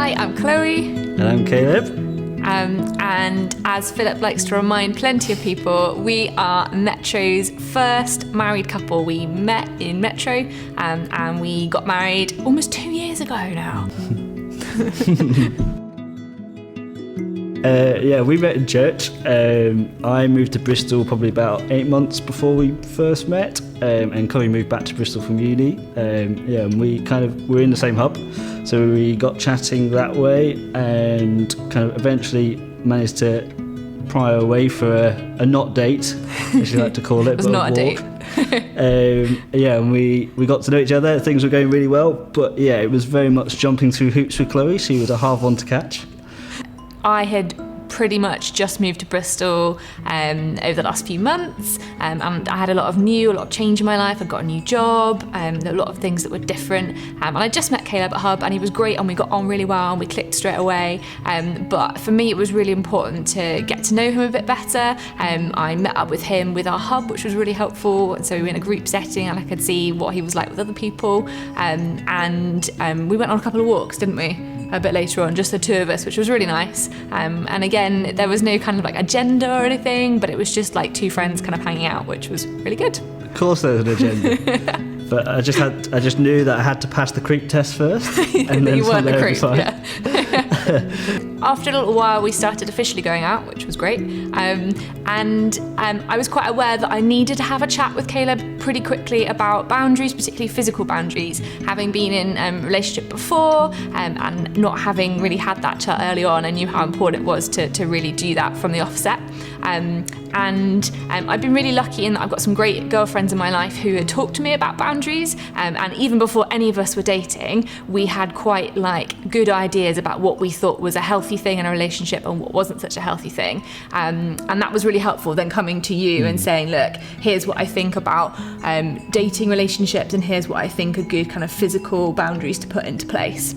Hi, I'm Chloe. And I'm Caleb. And as Philip likes to remind plenty of people, we are Metro's first married couple. We met in Metro and we got married almost 2 years ago now. We met in church. I moved to Bristol probably about 8 months before we first met, and Chloe moved back to Bristol from uni. And we were in the same hub, so we got chatting that way, and kind of eventually managed to pry away for a not date, as you like to call it. It was not a date. And we got to know each other. Things were going really well, but it was very much jumping through hoops with Chloe. She was a hard one to catch. I had pretty much just moved to Bristol over the last few months, and I had a lot of change in my life. I got a new job, there were a lot of things that were different, and I just met Caleb at Hub, and he was great, and we got on really well, and we clicked straight away. But for me, it was really important to get to know him a bit better. I met up with him with our Hub, which was really helpful, and so we were in a group setting, and I could see what he was like with other people. And we went on a couple of walks, didn't we? A bit later on, just the two of us, which was really nice. And again, there was no kind of like agenda or anything, but it was just like two friends kind of hanging out, which was really good. Of course there's an agenda. But I just knew that I had to pass the creep test first. And then you weren't the creep, yeah. After a little while, we started officially going out, which was great. And I was quite aware that I needed to have a chat with Caleb pretty quickly about boundaries, particularly physical boundaries. Having been in a relationship before and not having really had that chat early on, I knew how important it was to really do that from the offset. And I've been really lucky in that I've got some great girlfriends in my life who had talked to me about boundaries, and even before any of us were dating, we had quite good ideas about what we thought was a healthy thing in a relationship and what wasn't such a healthy thing, and that was really helpful then coming to you and saying, look, here's what I think about dating relationships, and here's what I think are good kind of physical boundaries to put into place.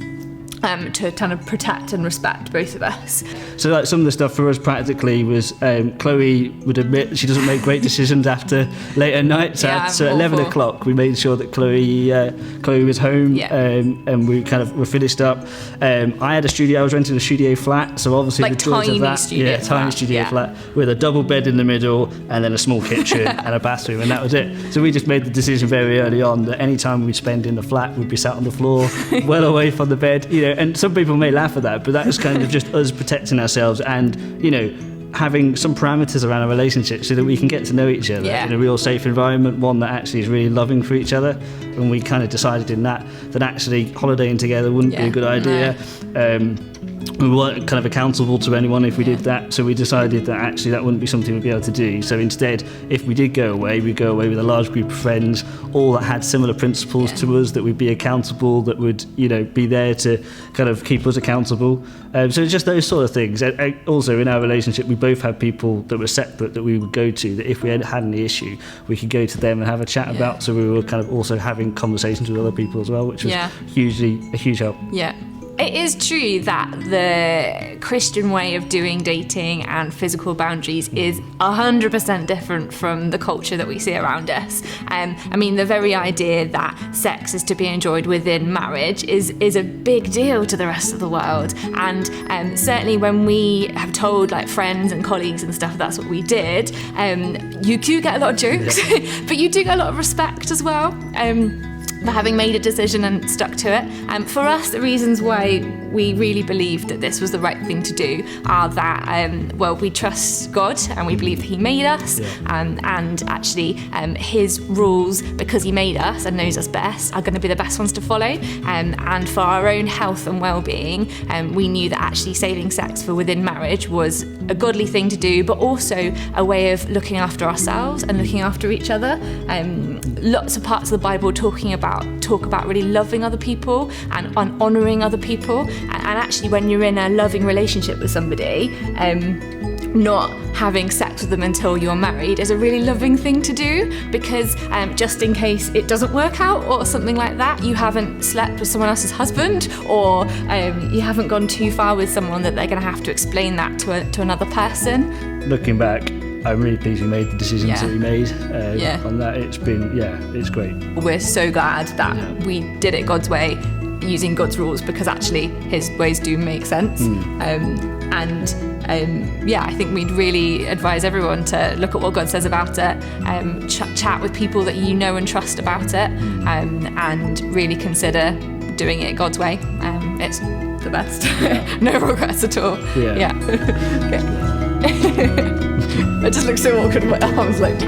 To kind of protect and respect both of us. So some of the stuff for us practically was Chloe would admit she doesn't make great decisions after late at night. So at 11 o'clock we made sure that Chloe was home, and we were finished up. I had a studio, I was renting a studio flat, so obviously the joys of that. Tiny studio flat with a double bed in the middle and then a small kitchen and a bathroom, and that was it. So we just made the decision very early on that any time we'd spend in the flat would be sat on the floor, well away from the bed, and some people may laugh at that, but that was kind of just us protecting ourselves and, having some parameters around a relationship so that we can get to know each other in a real safe environment, one that actually is really loving for each other. And we kind of decided in that actually holidaying together wouldn't be a good idea. No. We weren't kind of accountable to anyone if we did that, so we decided that actually that wouldn't be something we'd be able to do. So instead, if we did go away, we'd go away with a large group of friends, all that had similar principles to us, that would be accountable, that would be there to kind of keep us accountable. So just those sort of things. Also in our relationship, we both had people that were separate that we would go to, that if we had any issue, we could go to them and have a chat about. So we were kind of also having conversations with other people as well, which was hugely a huge help. Yeah. It is true that the Christian way of doing dating and physical boundaries is 100% different from the culture that we see around us. The very idea that sex is to be enjoyed within marriage is a big deal to the rest of the world. And certainly when we have told friends and colleagues and stuff that's what we did, you do get a lot of jokes, but you do get a lot of respect as well. For having made a decision and stuck to it. For us, the reasons why we really believed that this was the right thing to do are that, we trust God and we believe that He made us, and actually His rules, because He made us and knows us best, are going to be the best ones to follow. And for our own health and well-being, we knew that actually saving sex for within marriage was a godly thing to do, but also a way of looking after ourselves and looking after each other. Lots of parts of the Bible talk about really loving other people and honouring other people, and actually when you're in a loving relationship with somebody, not having sex with them until you're married is a really loving thing to do, because just in case it doesn't work out or something like that, you haven't slept with someone else's husband, or you haven't gone too far with someone that they're going to have to explain that to another person. Looking back, I'm really pleased we made the decisions that we made on that. It's been, it's great. We're so glad that we did it God's way. using God's rules, because actually his ways do make sense. I think we'd really advise everyone to look at what God says about it, chat with people that you know and trust about it, and really consider doing it God's way. It's the best. No regrets at all. Okay. I just look so awkward with my arms like